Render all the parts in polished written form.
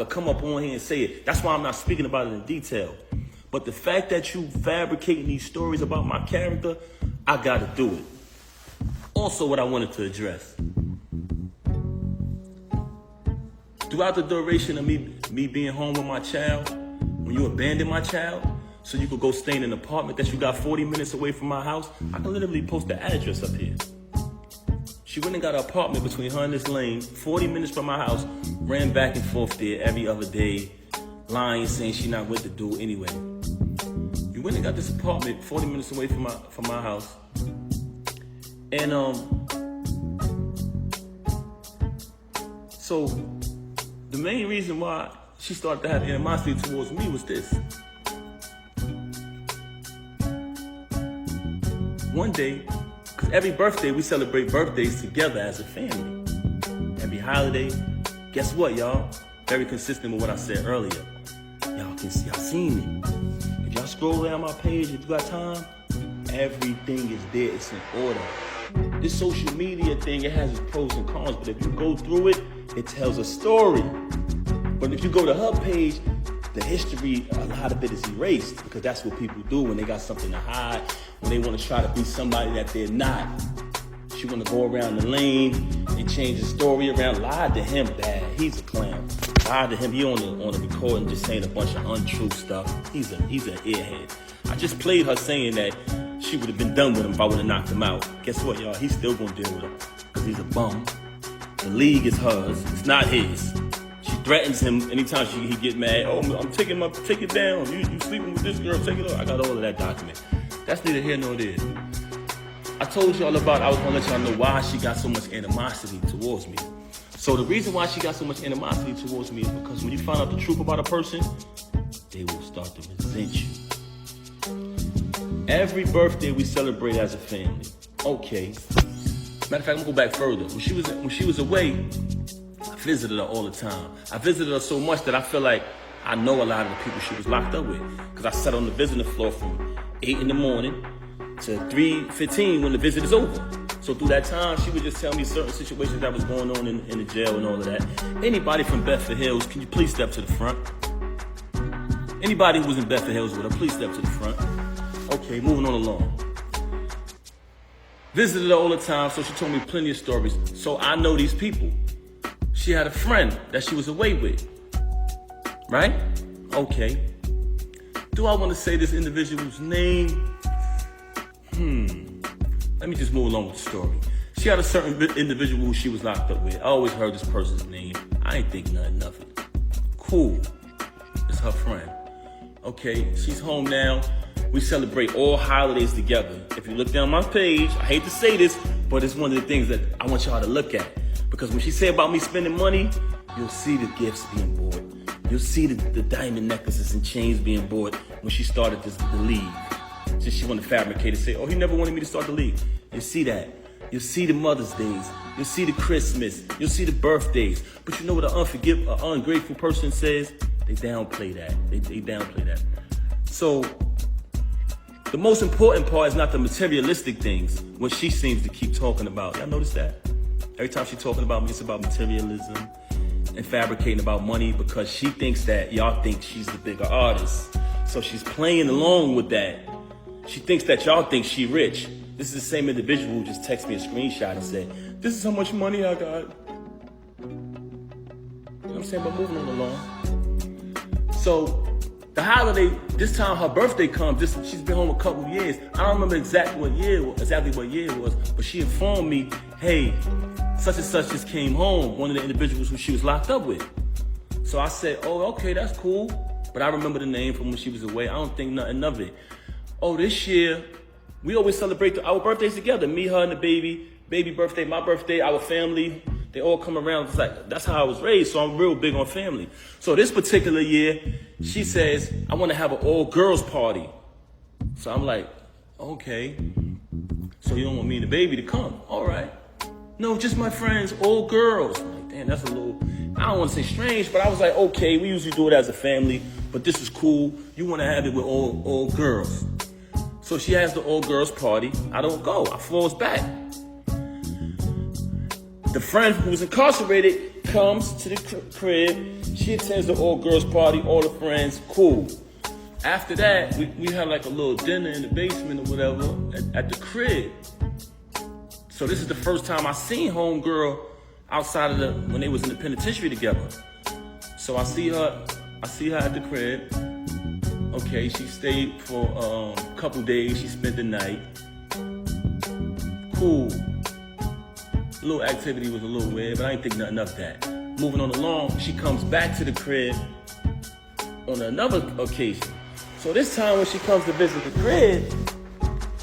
could come up on here and say it. That's why I'm not speaking about it in detail. But the fact that you fabricating these stories about my character, I gotta do it. Also, what I wanted to address. Throughout the duration of me being home with my child, when you abandon my child, so you could go stay in an apartment that you got 40 minutes away from my house, I can literally post the address up here. She went and got an apartment between her and this lane, 40 minutes from my house, ran back and forth there every other day, lying, saying she not with the dude anyway. You went and got this apartment 40 minutes away from my house. And so the main reason why she started to have animosity towards me was this. One day, because every birthday we celebrate birthdays together as a family. Every holiday, guess what, y'all? Very consistent with what I said earlier. Y'all seen it. If y'all scroll down my page, if you got time, everything is there. It's in order. This social media thing, it has its pros and cons, but if you go through it, it tells a story. But if you go to her page, the history, a lot of it is erased, because that's what people do when they got something to hide, when they want to try to be somebody that they're not. She want to go around the lane and change the story around, lied to him bad. He's a clown. Lied to him, he on the recording just saying a bunch of untrue stuff. He's an airhead. I just played her saying that she would have been done with him if I would have knocked him out. Guess what, y'all? He's still gonna deal with him, because he's a bum. The league is hers, it's not his. She threatens him anytime he get mad. Oh, I'm taking my ticket down. You sleeping with this girl, take it off. I got all of that document. That's neither here nor there. I told y'all about, I was gonna let y'all know why she got so much animosity towards me. So the reason why she got so much animosity towards me is because when you find out the truth about a person, they will start to resent you. Every birthday we celebrate as a family. Okay. Matter of fact, I'm gonna go back further. When she was away, I visited her all the time. I visited her so much that I feel like I know a lot of the people she was locked up with, because I sat on the visiting floor from 8 in the morning to 3:15 when the visit is over. So through that time, she would just tell me certain situations that was going on in the jail and all of that. Anybody from Bedford Hills, can you please step to the front? Anybody who was in Bedford Hills with her, please step to the front. Okay, moving on along. Visited her all the time, so she told me plenty of stories. So I know these people. She had a friend that she was away with, right? Okay. Do I want to say this individual's name? Let me just move along with the story. She had a certain individual who she was locked up with. I always heard this person's name. I ain't think nothing of it. Cool. It's her friend. Okay, she's home now. We celebrate all holidays together. If you look down my page, I hate to say this, but it's one of the things that I want y'all to look at. Because when she said about me spending money, you'll see the gifts being bought. You'll see the diamond necklaces and chains being bought when she started the league. Just she wanted to fabricate and say, oh, he never wanted me to start the league. You'll see that. You'll see the Mother's Days. You'll see the Christmas. You'll see the birthdays. But you know what an ungrateful person says? They downplay that. They downplay that. So the most important part is not the materialistic things, what she seems to keep talking about. Y'all notice that? Every time she's talking about me, it's about materialism and fabricating about money, because she thinks that y'all think she's the bigger artist. So she's playing along with that. She thinks that y'all think she rich. This is the same individual who just texted me a screenshot and said, this is how much money I got. You know what I'm saying? But moving on along. So the holiday, this time her birthday comes. She's been home a couple of years. I don't remember exactly what year it was, but she informed me, hey, such and such just came home, one of the individuals who she was locked up with. So I said, oh, okay, that's cool. But I remember the name from when she was away. I don't think nothing of it. Oh, this year, we always celebrate our birthdays together. Me, her, and the baby birthday, my birthday, our family. They all come around. It's like, that's how I was raised, so I'm real big on family. So this particular year, she says, I want to have an all-girls party. So I'm like, okay. So you don't want me and the baby to come? All right. No, just my friends, all girls. I'm like, damn, that's a little, I don't want to say strange, but I was like, okay, we usually do it as a family, but this is cool. You want to have it with all girls. So she has the all-girls party. I don't go. I falls back. The friend who was incarcerated comes to the crib. She attends the all-girls party, all the friends, cool. After that, we had like a little dinner in the basement or whatever at the crib. So this is the first time I seen homegirl outside of when they was in the penitentiary together. So I see her at the crib. Okay, she stayed for a couple days. She spent the night. Cool. A little activity was a little weird, but I ain't think nothing of that. Moving on along, she comes back to the crib on another occasion. So this time when she comes to visit the crib,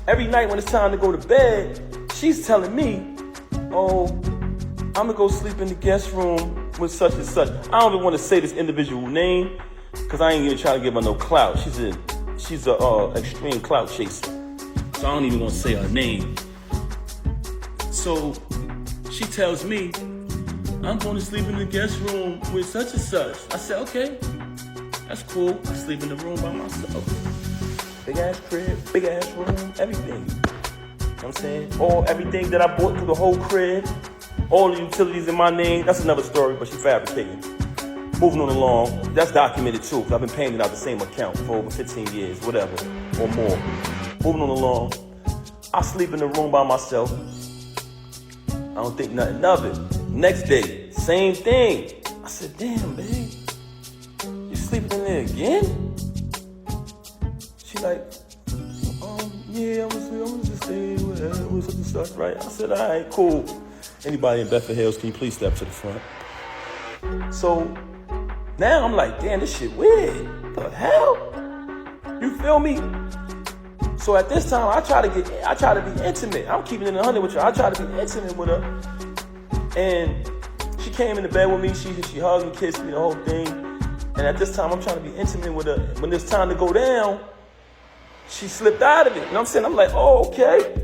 every night when it's time to go to bed, she's telling me, oh, I'm gonna go sleep in the guest room with such and such. I don't even want to say this individual name, because I ain't even trying to give her no clout. She's a extreme clout chaser. So I don't even want to say her name. So she tells me, I'm going to sleep in the guest room with such and such. I said, okay, that's cool. I sleep in the room by myself. Big ass crib, big ass room, everything. You know what I'm saying? Everything that I bought through the whole crib, all the utilities in my name. That's another story, but she fabricating. Moving on along, that's documented too, because I've been paying it out the same account for over 15 years, whatever, or more. Moving on along, I sleep in the room by myself. I don't think nothing of it. Next day, same thing. I said, damn, babe, you sleeping in there again? She like, yeah, I'm gonna just stay with such and such, right? I said, all right, cool. Anybody in Bedford Hills, can you please step to the front? So now I'm like, damn, this shit weird. The hell? You feel me? So at this time, I try to be intimate. I'm keeping it 100 with you. I try to be intimate with her. And she came in the bed with me. She hugged and kissed me, the whole thing. And at this time, I'm trying to be intimate with her. When it's time to go down, she slipped out of it. You know what I'm saying? I'm like, oh, okay.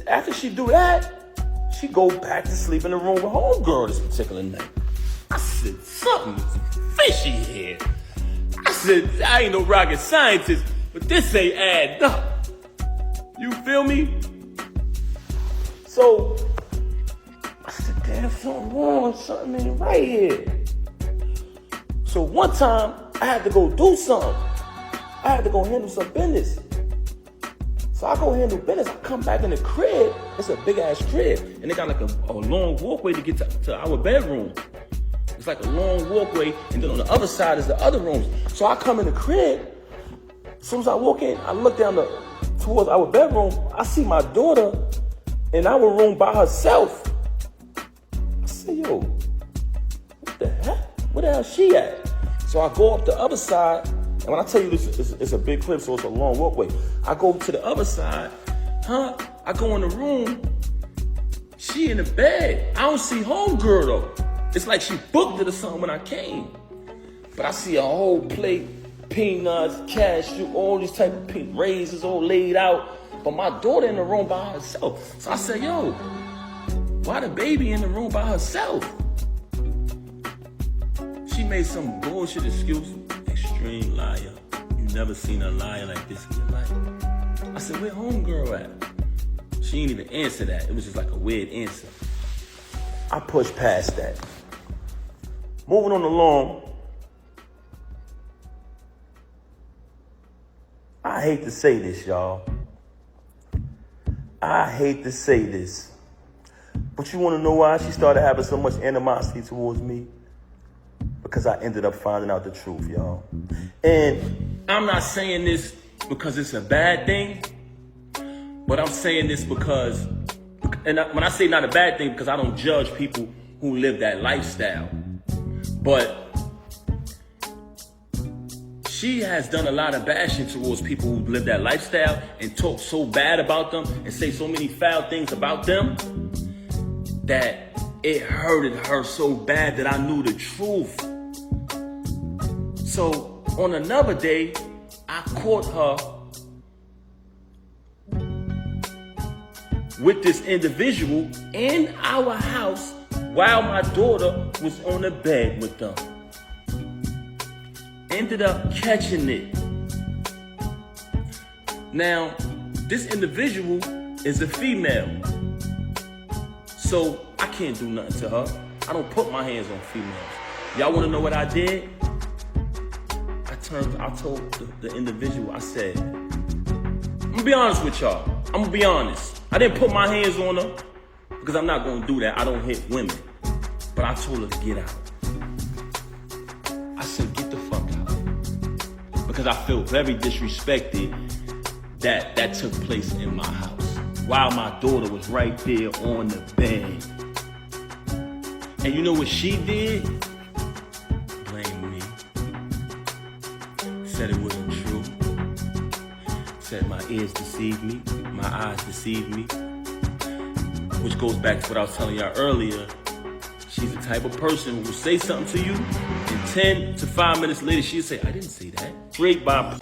After she do that, she go back to sleep in the room with homegirl this particular night. I said, something's fishy here. I said, I ain't no rocket scientist, but this ain't adding up. You feel me? So, I said, damn, something wrong, something ain't right here. So one time, I had to go do something. I had to go handle some business. So I go handle business. I come back in the crib. It's a big ass crib. And they got like a long walkway to get to our bedroom. It's like a long walkway. And then on the other side is the other rooms. So I come in the crib. As soon as I walk in, I look down towards our bedroom. I see my daughter in our room by herself. I say, yo, what the heck? Where the hell is she at? So I go up the other side. And when I tell you this, it's a big crib, so it's a long walkway. I go to the other side, I go in the room, she in the bed. I don't see homegirl though. It's like she booked it or something when I came. But I see a whole plate, peanuts, cashew, all these type of raisins all laid out. But my daughter in the room by herself. So I said, yo, why the baby in the room by herself? She made some bullshit excuse. Extreme liar. You never seen a liar like this in your life. I said, where homegirl at? She didn't even answer that. It was just like a weird answer. I pushed past that. Moving on along. I hate to say this, y'all. I hate to say this. But you want to know why she started having so much animosity towards me? Because I ended up finding out the truth, y'all. And I'm not saying this because it's a bad thing, but I'm saying this because, when I say not a bad thing, because I don't judge people who live that lifestyle. But she has done a lot of bashing towards people who live that lifestyle and talk so bad about them and say so many foul things about them that it hurted her so bad that I knew the truth. So on another day, I caught her with this individual in our house while my daughter was on the bed with them. Ended up catching it. Now, this individual is a female. So I can't do nothing to her. I don't put my hands on females. Y'all wanna know what I did? I told the individual, I said, I'm gonna be honest with y'all. I'm gonna be honest. I didn't put my hands on her because I'm not gonna do that. I don't hit women. But I told her to get out. I said, get the fuck out. Because I felt very disrespected that took place in my house while my daughter was right there on the bed. And you know what she did? Blame me. Said it wasn't true. Said my ears deceived me, my eyes deceived me. Which goes back to what I was telling y'all earlier. She's the type of person who will say something to you, and 10 to 5 minutes later she'll say, I didn't say that. Straight by